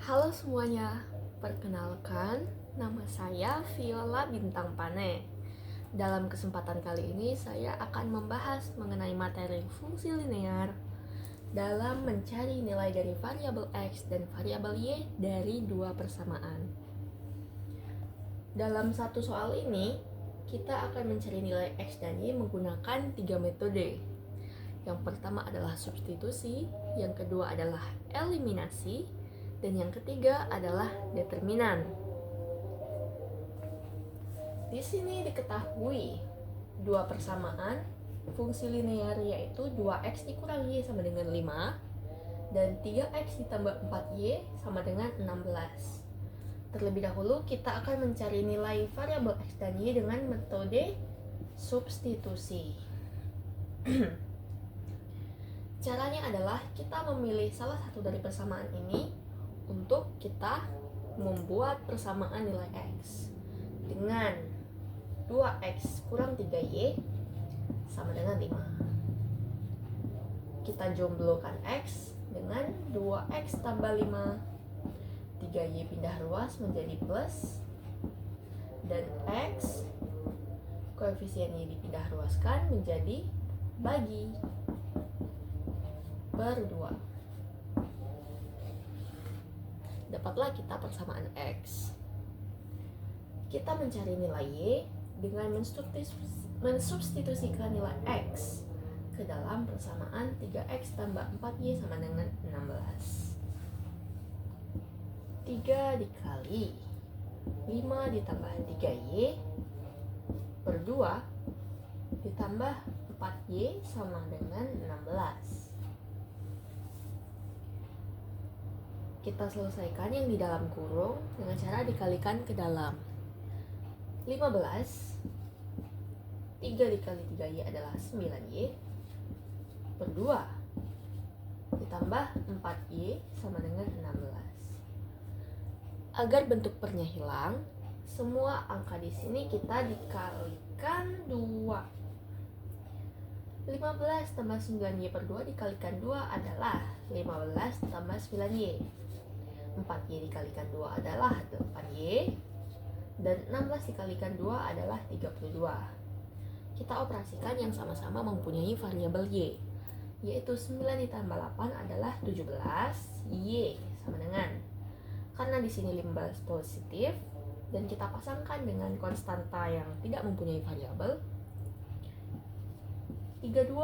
Halo semuanya, perkenalkan nama saya Viola Bintang Pane. Dalam kesempatan kali ini saya akan membahas mengenai materi fungsi linear dalam mencari nilai dari variabel X dan variabel Y dari dua persamaan. Dalam satu soal ini, kita akan mencari nilai X dan Y menggunakan tiga metode. Yang pertama adalah substitusi, yang kedua adalah eliminasi, dan yang ketiga adalah determinan. Di sini diketahui dua persamaan fungsi linear yaitu 2x dikurang y sama dengan 5 dan 3x ditambah 4y sama dengan 16. Terlebih dahulu kita akan mencari nilai variabel x dan y dengan metode substitusi. Caranya adalah kita memilih salah satu dari persamaan ini untuk kita membuat persamaan nilai x dengan 2x kurang 3y sama dengan 5. Kita jomblokan x dengan 2x tambah 5, 3y pindah ruas menjadi plus, dan x koefisiennya dipindah ruaskan menjadi bagi per 2. Dapatlah kita persamaan x. Kita mencari nilai y dengan mensubstitusikan nilai x ke dalam persamaan 3x tambah 4y sama dengan 16. 3 dikali 5 ditambah 3y per 2 ditambah 4y sama dengan 16. Kita selesaikan yang di dalam kurung dengan cara dikalikan ke dalam. 15 3 dikali 3y adalah 9y per 2 ditambah 4y sama dengan 16. Agar bentuk pernya hilang, semua angka di sini kita dikalikan 2. 15 tambah 9y per 2 dikalikan 2 adalah 15 tambah 9y. 4y dikalikan 2 adalah 8y, dan 16 dikalikan 2 adalah 32. Kita operasikan yang sama-sama mempunyai variabel y, yaitu 9 ditambah 8 adalah 17, y sama dengan, karena di sini 15 positif, dan kita pasangkan dengan konstanta yang tidak mempunyai variabel, 32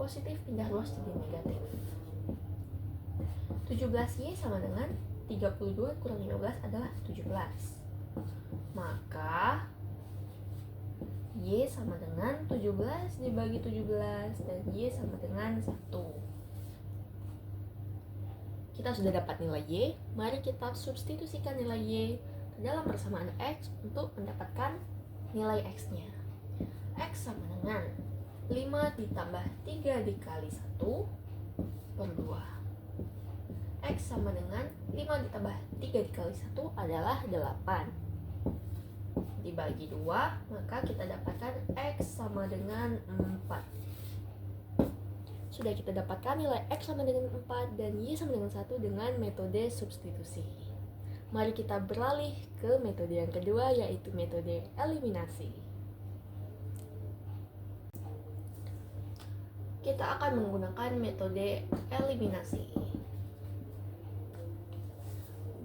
positif pindah ruas jadi negatif. 17y sama dengan 32 kurang 15 adalah 17. Maka y sama dengan 17 dibagi 17 dan y sama dengan 1. Kita sudah dapat nilai y, mari kita substitusikan nilai y ke dalam persamaan x untuk mendapatkan nilai x-nya. X sama dengan 5 ditambah 3 dikali 1 per 2. X sama dengan 5 ditambah 3 dikali 1 adalah 8. Dibagi 2, maka kita dapatkan X sama dengan 4. Sudah kita dapatkan nilai X sama dengan 4 dan Y sama dengan 1 dengan metode substitusi. Mari kita beralih ke metode yang kedua, yaitu metode eliminasi. Kita akan menggunakan metode eliminasi.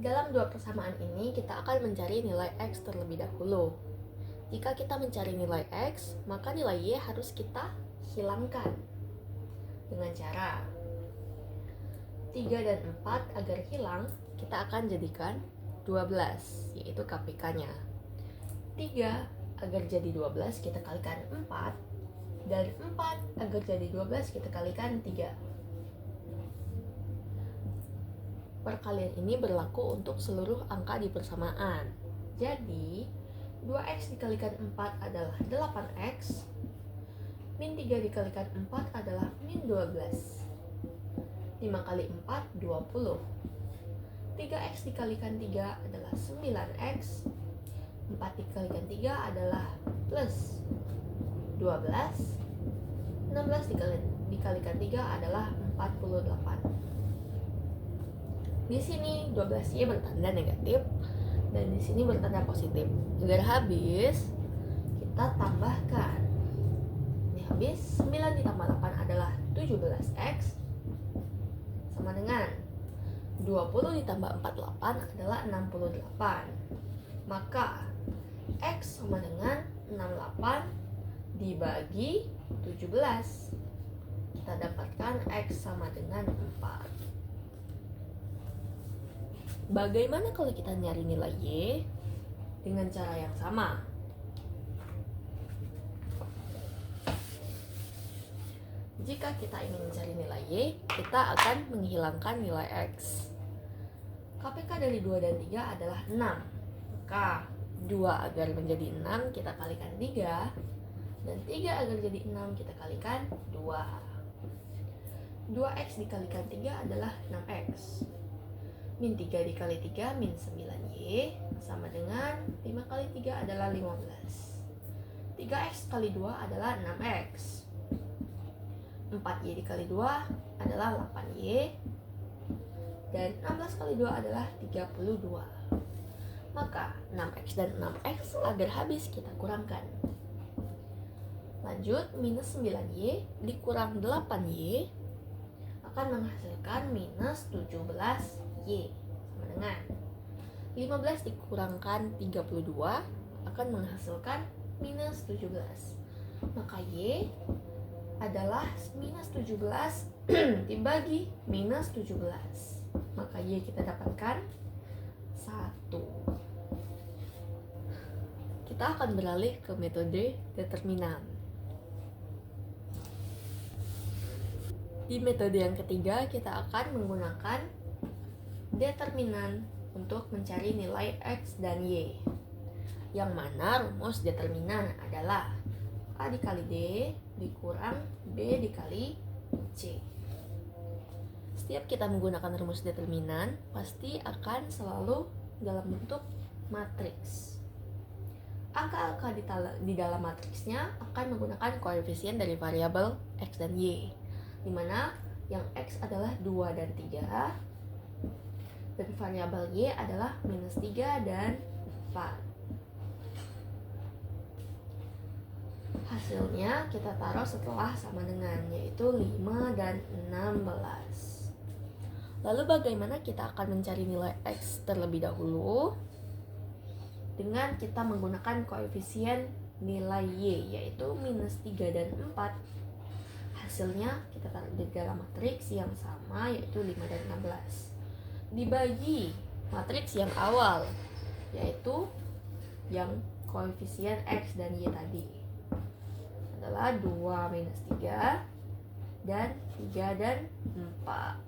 Dalam dua persamaan ini, kita akan mencari nilai X terlebih dahulu. Jika kita mencari nilai X, maka nilai Y harus kita hilangkan. Dengan cara 3 dan 4 agar hilang, kita akan jadikan 12, yaitu KPK-nya. 3 agar jadi 12, kita kalikan 4. Dan 4 agar jadi 12, kita kalikan 3. Perkalian ini berlaku untuk seluruh angka di persamaan. Jadi, 2x dikalikan 4 adalah 8x, min 3 dikalikan 4 adalah min 12. 5 kali 4, 20. 3x dikalikan 3 adalah 9x, 4 dikalikan 3 adalah plus 12, 16 dikalikan 3 adalah 48. Di sini 12Y bertanda negatif dan di sini bertanda positif. Agar habis, kita tambahkan. Ini habis, 9 ditambah 8 adalah 17X sama dengan 20 ditambah 48 adalah 68. Maka X sama dengan 68 dibagi 17. Kita dapatkan X sama dengan 4. Bagaimana kalau kita nyari nilai Y dengan cara yang sama? Jika kita ingin mencari nilai Y, kita akan menghilangkan nilai X. KPK dari 2 dan 3 adalah 6. Maka 2 agar menjadi 6 kita kalikan 3, dan 3 agar jadi 6 kita kalikan 2. 2X dikalikan 3 adalah 6X. Min 3 dikali 3 min 9Y sama dengan 5 kali 3 adalah 15. 3X kali 2 adalah 6X. 4Y dikali 2 adalah 8Y. Dan 16 kali 2 adalah 32. Maka 6X dan 6X agar habis kita kurangkan. Lanjut, minus 9Y dikurang 8Y akan menghasilkan minus 17Y sama dengan 15 dikurangkan 32 akan menghasilkan minus 17. Maka Y adalah minus 17 dibagi minus 17. Maka Y kita dapatkan 1. Kita akan beralih ke metode determinan. Di metode yang ketiga, kita akan menggunakan determinan untuk mencari nilai X dan Y. Yang mana rumus determinan adalah A dikali D dikurang B dikali C. Setiap kita menggunakan rumus determinan, pasti akan selalu dalam bentuk matriks. Angka-angka di dalam matriksnya akan menggunakan koefisien dari variabel X dan Y, di mana yang X adalah 2 dan 3, dan variabel Y adalah minus 3 dan 4. Hasilnya kita taruh setelah sama dengan, yaitu 5 dan 16. Lalu bagaimana kita akan mencari nilai X terlebih dahulu? Dengan kita menggunakan koefisien nilai Y, yaitu minus 3 dan 4. Hasilnya kita taruh di dalam matriks yang sama, yaitu 5 dan 16. Dibagi matriks yang awal, yaitu yang koefisien X dan Y tadi adalah 2 minus 3 dan 3 dan 4.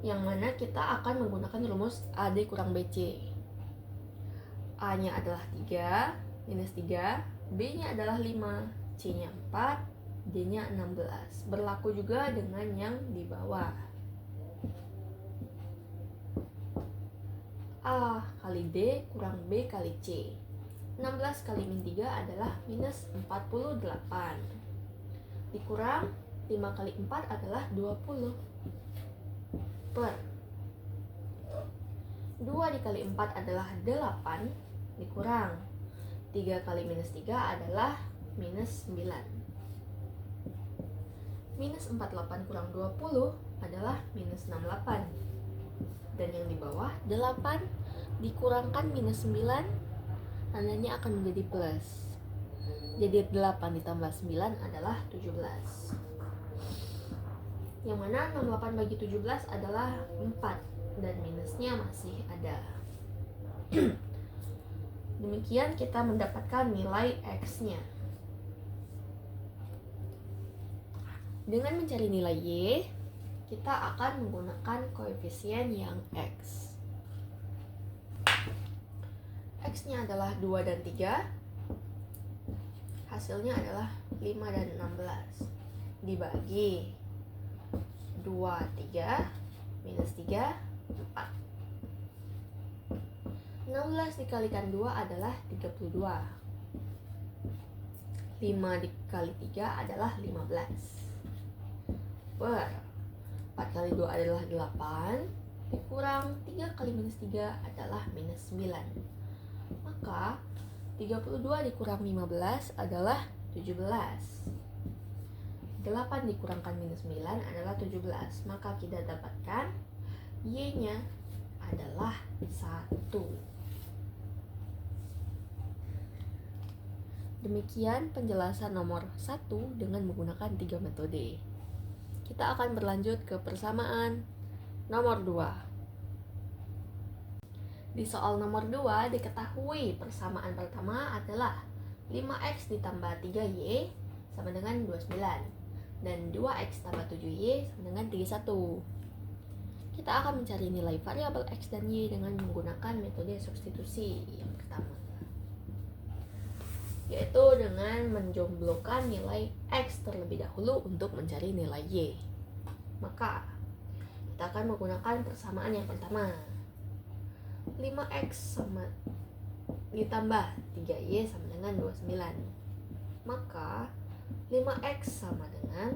Yang mana kita akan menggunakan rumus AD kurang BC. A nya adalah 3 minus 3, B nya adalah 5, C nya 4, D nya 16. Berlaku juga dengan yang di bawah. A kali D kurang B kali C. 16 kali min 3 adalah minus 48. Dikurang 5 kali 4 adalah 20. Per 2 dikali 4 adalah 8, dikurang 3 kali minus 3 adalah minus 9. Minus 48 kurang 20 adalah minus 68. Dan yang di bawah 8 dikurangkan minus 9, tandanya akan menjadi plus. Jadi 8 ditambah 9 adalah 17. Yang mana 68 bagi 17 adalah 4, dan minusnya masih ada. Demikian kita mendapatkan nilai X-nya. Dengan mencari nilai Y, kita akan menggunakan koefisien yang X. X-nya adalah 2 dan 3. Hasilnya adalah 5 dan 16. Dibagi 2, 3, minus 3, 4. 16 dikalikan 2 adalah 32. 5 dikali 3 adalah 15. Per 4 kali 2 adalah 8, dikurang 3 kali minus 3 adalah minus 9. Maka 32 dikurang 15 adalah 17. 8 dikurangkan minus 9 adalah 17. Maka kita dapatkan Y-nya adalah 1. Demikian penjelasan nomor 1 dengan menggunakan 3 metode. Kita akan berlanjut ke persamaan nomor 2. Di soal nomor 2 diketahui persamaan pertama adalah 5x ditambah 3y sama dengan 29 dan 2x tambah 7y sama dengan 31. Kita akan mencari nilai variabel x dan y dengan menggunakan metode substitusi yang pertama, yaitu dengan menjumlahkan nilai x terlebih dahulu untuk mencari nilai y. Maka kita akan menggunakan persamaan yang pertama, 5x sama ditambah 3y sama dengan 29. Maka 5x sama dengan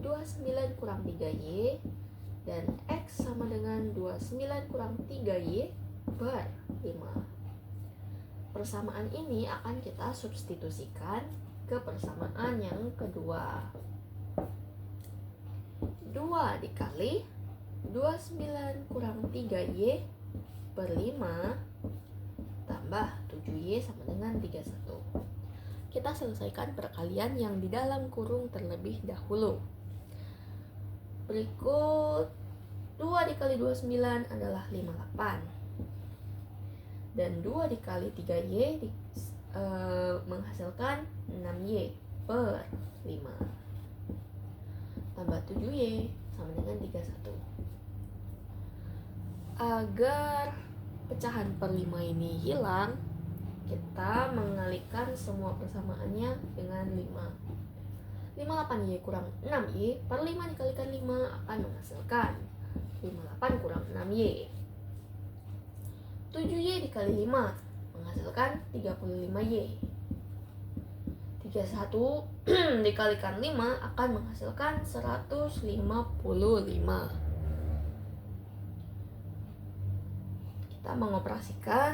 29 kurang 3y dan x sama dengan 29 kurang 3y per 5. Persamaan ini akan kita substitusikan ke persamaan yang kedua. 2 dikali 29 kurang 3y per 5 tambah 7y sama dengan 31. Kita selesaikan perkalian yang di dalam kurung terlebih dahulu. Berikut 2 dikali 29 adalah 58. Dan 2 dikali 3y menghasilkan 6y per 5 tambah 7y sama dengan 31. Agar pecahan per 5 ini hilang, kita mengalihkan semua persamaannya dengan 5. 58y kurang 6y per 5 dikalikan 5 akan menghasilkan 58 kurang 6y. 7y dikali 5 menghasilkan 35y. 31 dikalikan 5 akan menghasilkan 155. Kita mengoperasikan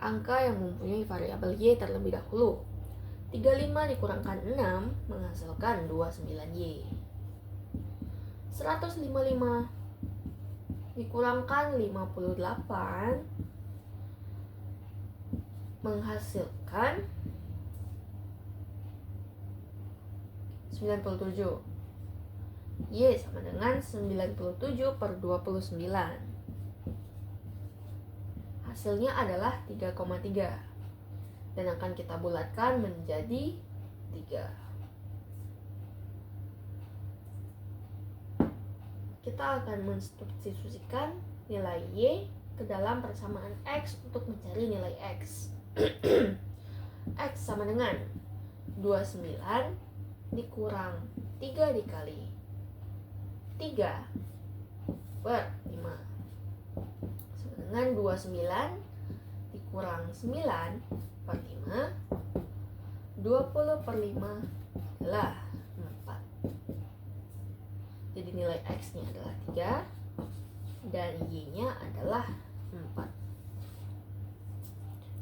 angka yang mempunyai variabel y terlebih dahulu. 35 dikurangkan 6 menghasilkan 29y. 155 dikurangkan 58 menghasilkan 97. Y sama dengan 97 per 29. Hasilnya adalah 3,3 dan akan kita bulatkan menjadi 3. Kita akan mensubstitusikan nilai y ke dalam persamaan x untuk mencari nilai x. X sama dengan 29 dikurang 3 dikali 3 per 5 sama dengan 29 dikurang 9 per 5, 20 per 5 adalah 4. Jadi nilai x nya adalah 3 dan y nya adalah 4.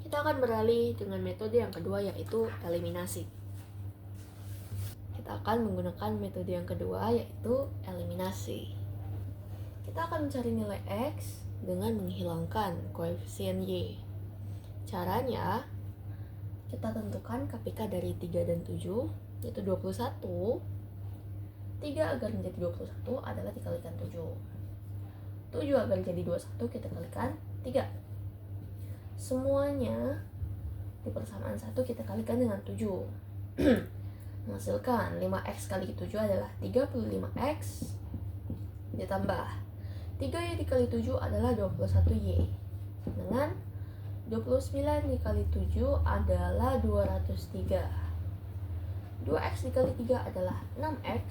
Kita akan beralih dengan metode yang kedua, yaitu eliminasi. Kita akan menggunakan metode yang kedua, yaitu eliminasi. Kita akan mencari nilai x dengan menghilangkan koefisien y. Caranya, kita tentukan KPK dari 3 dan 7, yaitu 21. 3 agar menjadi 21 adalah dikalikan 7. 7 agar jadi 21 kita kalikan 3. Semuanya di persamaan 1 kita kalikan dengan 7. Menghasilkan 5x kali 7 adalah 35x ditambah 3y dikali 7 adalah 21y dengan 29 dikali 7 adalah 203. 2x dikali 3 adalah 6x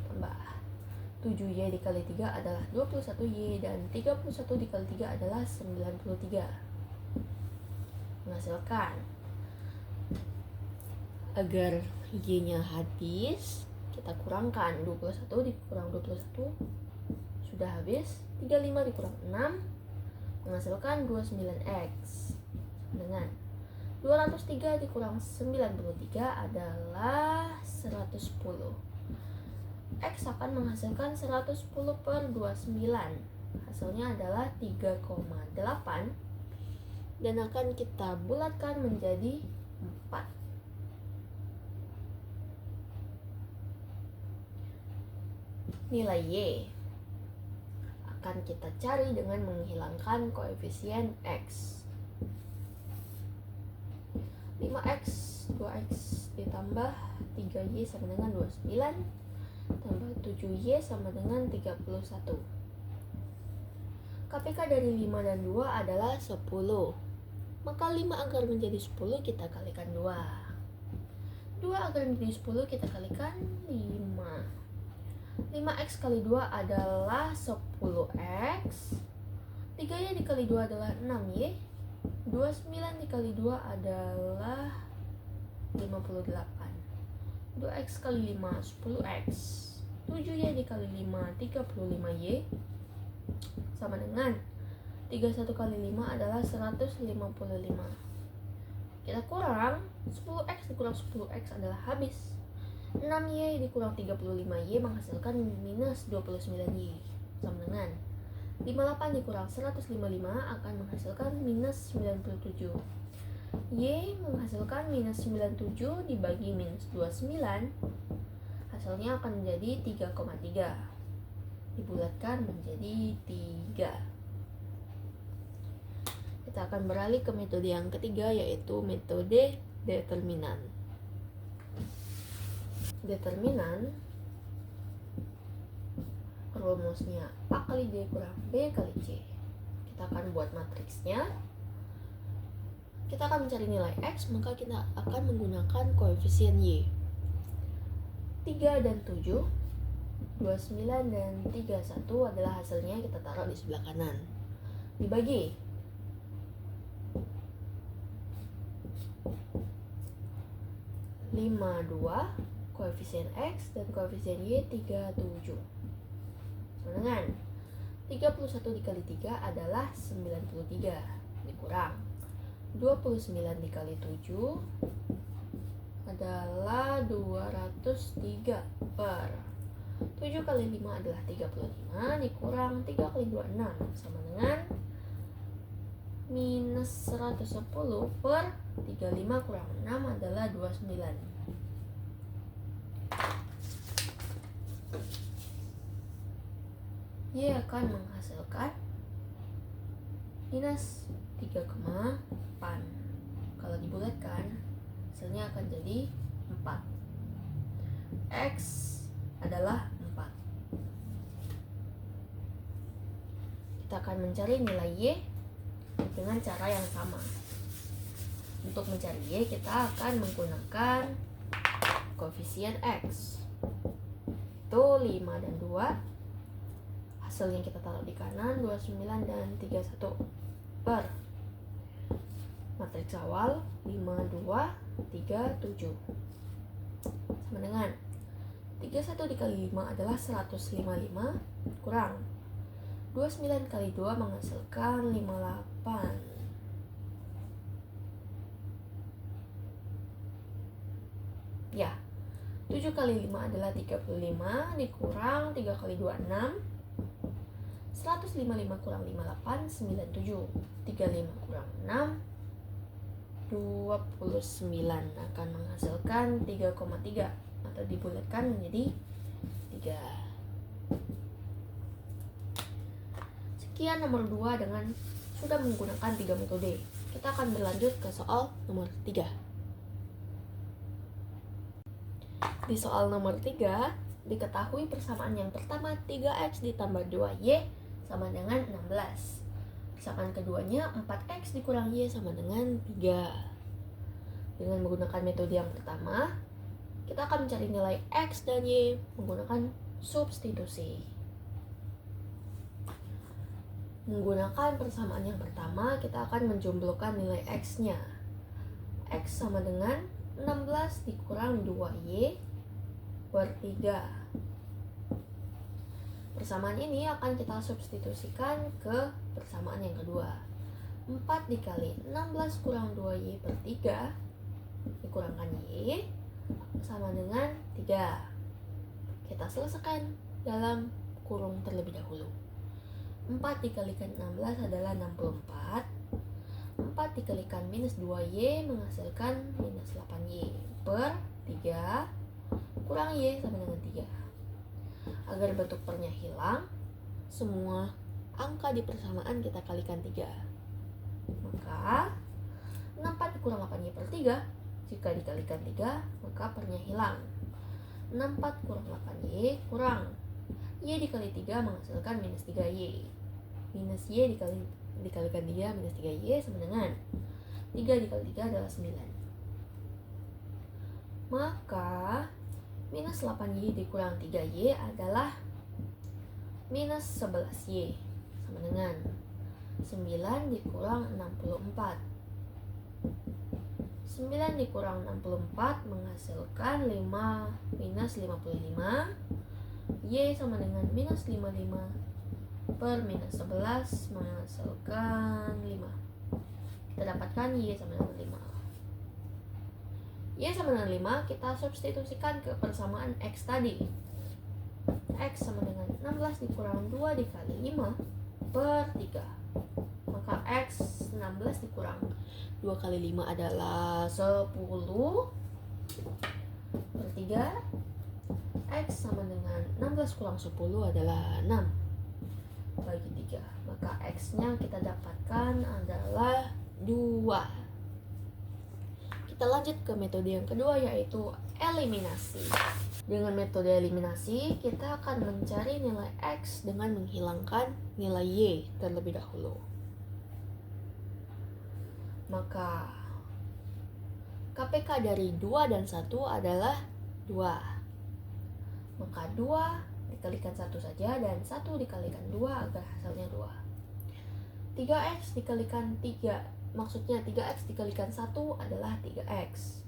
tambah 7y dikali 3 adalah 21y dan 31 dikali 3 adalah 93. Menghasilkan agar y-nya habis, Kita kurangkan 21 dikurang 21 sudah habis. 35 dikurang 6 menghasilkan 29x dengan 203 dikurang 93 adalah 110. X akan menghasilkan 110 per 29. Hasilnya adalah 3,8 dan akan kita bulatkan menjadi 4. Nilai Y akan kita cari dengan menghilangkan koefisien X. 5x 2x ditambah 3y sama dengan 29 tambah 7y sama dengan 31. KPK dari 5 dan 2 adalah 10. Maka 5 agar menjadi 10 kita kalikan 2. 2 agar menjadi 10 kita kalikan 5. 5x kali 2 adalah 10x. 3y dikali 2 adalah 6y. 29 dikali 2 adalah 58. 2x kali 5 10x. 7y dikali 5 35y sama dengan 31 kali 5 adalah 155. Kita kurang 10x dikurang 10x adalah habis. 6y dikurang 35y menghasilkan minus 29y sama dengan 58 dikurang 155 akan menghasilkan minus 97. Y menghasilkan minus 97 dibagi minus 29 hasilnya akan menjadi 3,3. Dibulatkan menjadi 3. Kita akan beralih ke metode yang ketiga, yaitu metode determinan. Determinan rumusnya A kali D kurang B kali C. Kita akan buat matriksnya. Kita akan mencari nilai X, maka kita akan menggunakan koefisien Y. 3 dan 7, 29 dan 31 adalah hasilnya, kita taruh di sebelah kanan. Dibagi 52, koefisien X dan koefisien Y 37 sama dengan 31 dikali 3 adalah 93 dikurang 29 dikali 7 adalah 203 per 7 kali 5 adalah 35 dikurang 3 kali 2 6 sama dengan minus 110 per 35 kurang 6 adalah 29. Y akan menghasilkan minus 3,8. Kalau dibulatkan hasilnya akan jadi 4. X adalah 4. Kita akan mencari nilai Y dengan cara yang sama. Untuk mencari Y kita akan menggunakan koefisien X. Itu 5 dan 2. Hasil yang kita taruh di kanan 29 dan 31 per matriks awal 5 2 3 7 sama dengan 31 dikali 5 adalah 155 kurang 29 kali 2 menghasilkan 58. Ya, 7 kali 5 adalah 35 dikurang 3 kali 2 6. 155 kurang 58 97. 35 kurang 6 29 akan menghasilkan 3,3 atau dibulatkan menjadi 3. Sekian nomor 2 dengan sudah menggunakan 3 metode. Kita akan berlanjut ke soal nomor 3. Di soal nomor 3 diketahui persamaan yang pertama 3x ditambah 2y sama dengan 16. Persamaan keduanya 4x dikurang y sama dengan 3. Dengan menggunakan metode yang pertama, kita akan mencari nilai x dan y menggunakan substitusi. Menggunakan persamaan yang pertama, kita akan menjumlahkan nilai x-nya. X sama dengan 16 dikurang 2y per 3. Persamaan ini akan kita substitusikan ke persamaan yang kedua. 4 dikali 16 kurang 2Y per 3 dikurangkan Y sama dengan 3. Kita selesaikan dalam kurung terlebih dahulu. 4 dikalikan 16 adalah 64. 4 dikalikan minus 2Y menghasilkan minus 8Y per 3 kurang Y sama dengan 3. Agar bentuk pernya hilang, semua angka di persamaan kita kalikan 3. Maka 64 dikurang 8Y per 3, jika dikalikan 3 maka pernya hilang. 64 kurang 8Y kurang Y dikali 3 menghasilkan minus 3Y. Minus Y dikalikan 3 minus 3Y sama dengan 3 dikali 3 adalah 9. Maka minus 8Y dikurang 3Y adalah minus 11Y sama dengan 9 dikurang 64. 9 dikurang 64 menghasilkan 5 minus 55. Y sama dengan minus 55 per minus 11 menghasilkan 5. Kita dapatkan Y sama dengan 5. Y sama dengan 5 kita substitusikan ke persamaan X tadi. X sama dengan 16 dikurang 2 dikali 5 per 3. Maka X 16 dikurang 2 kali 5 adalah 10 per 3. X sama dengan 16 kurang 10 adalah 6 bagi 3. Maka X nya kita dapatkan adalah 2. Kita lanjut ke metode yang kedua, yaitu eliminasi. Dengan metode eliminasi, kita akan mencari nilai X dengan menghilangkan nilai Y terlebih dahulu. Maka KPK dari 2 dan 1 adalah 2. Maka 2 dikalikan 1 saja dan 1 dikalikan 2 agar hasilnya 2. 3X dikalikan 3, maksudnya 3X dikalikan 1 adalah 3X.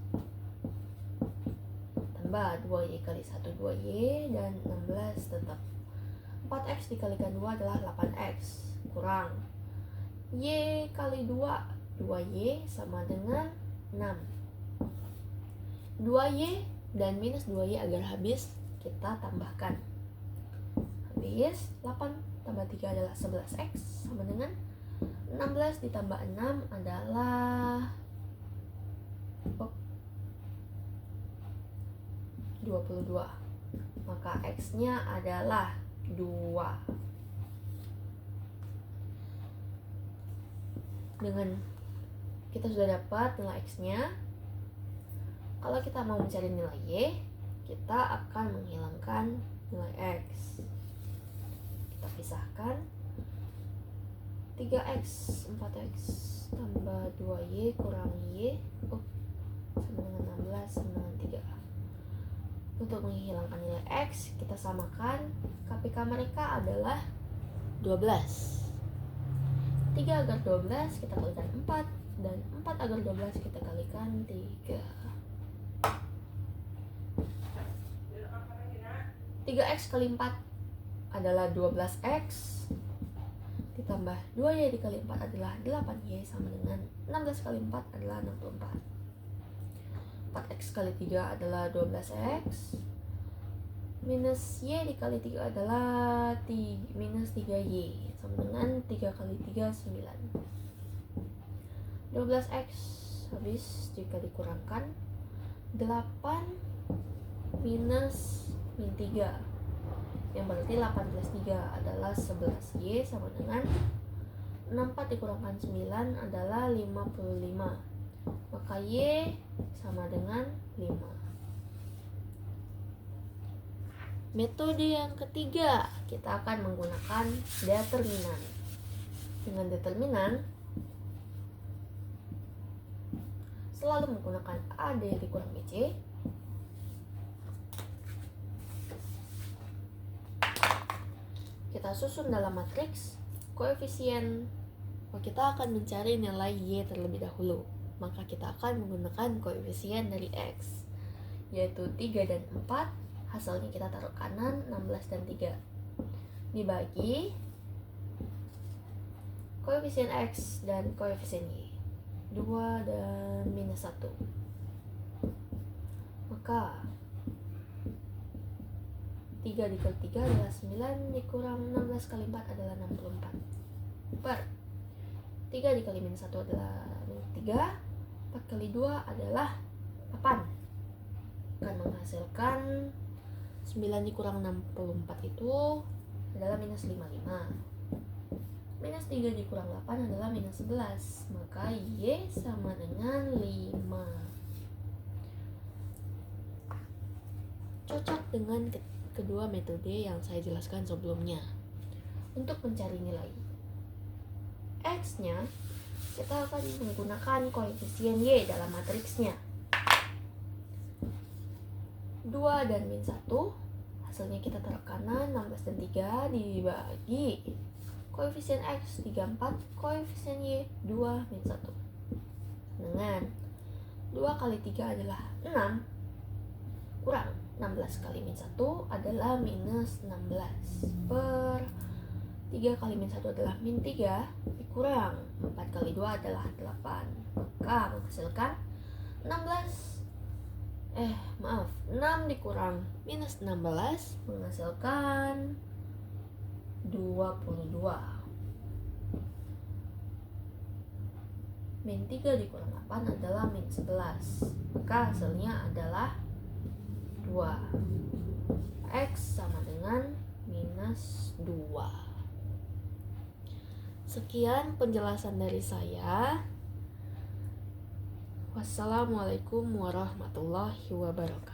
Tambah 2Y kali 1 2Y dan 16 tetap. 4X dikalikan 2 adalah 8X kurang Y kali 2 2Y sama dengan 6. 2Y dan minus 2Y agar habis kita tambahkan. Habis 8 tambah 3 adalah 11X sama dengan 16 ditambah 6 adalah 22. Maka X nya adalah 2. Dengan kita sudah dapat nilai X nya, kalau kita mau mencari nilai Y, kita akan menghilangkan nilai X. Kita pisahkan 3X 4X tambah 2Y kurang Y sama dengan 16 sama dengan 3. Untuk menghilangkan nilai X, kita samakan KPK mereka adalah 12. 3 agar 12 kita kalikan 4, dan 4 agar 12 kita kalikan 3. 3X kali 4 adalah 12X, ditambah 2Y dikali 4 adalah 8Y sama dengan 16 kali 4 adalah 64. 4X kali 3 adalah 12X, minus Y dikali 3 adalah minus 3Y sama dengan 3 kali 3 9. 12X habis jika dikurangkan 8 minus min 3, yang berarti 8 plus 3 adalah 11Y sama dengan 64 dikurangkan 9 adalah 55. Maka Y sama dengan 5. Metode yang ketiga, kita akan menggunakan determinan. Dengan determinan, selalu menggunakan AD dikurang BC. Kita susun dalam matriks koefisien. Kita akan mencari nilai Y terlebih dahulu. Maka kita akan menggunakan koefisien dari X, yaitu 3 dan 4 hasilnya kita taruh kanan, 16 dan 3 dibagi koefisien X dan koefisien Y, 2 dan minus 1. Maka 3 dikali 3 adalah 9, dikurang 16 kali 4 adalah 64. Per 3 dikali minus 1 adalah 3, 4 kali 2 adalah 8. Akan menghasilkan 9 dikurang 64 itu adalah minus 55. Minus 3 dikurang 8 adalah minus 11. Maka Y sama dengan 5. Cocok dengan kedua metode yang saya jelaskan sebelumnya. Untuk mencari nilai X-nya, kita akan menggunakan koefisien Y dalam matriksnya. 2 dan min 1, hasilnya kita taruh kanan, 16 dan 3 dibagi koefisien X 34, koefisien Y 2 min 1. Dengan 2 kali 3 adalah 6, kurang 16 kali min 1 adalah minus 16, per 3 kali min 1 adalah min 3, dikurang 4 kali 2 adalah 8. Maka menghasilkan 6 dikurang minus 16 menghasilkan 22. Min 3 dikurang 8 adalah min 11. Maka hasilnya adalah 2. X sama dengan minus 2. Sekian penjelasan dari saya. Wassalamualaikum warahmatullahi wabarakatuh.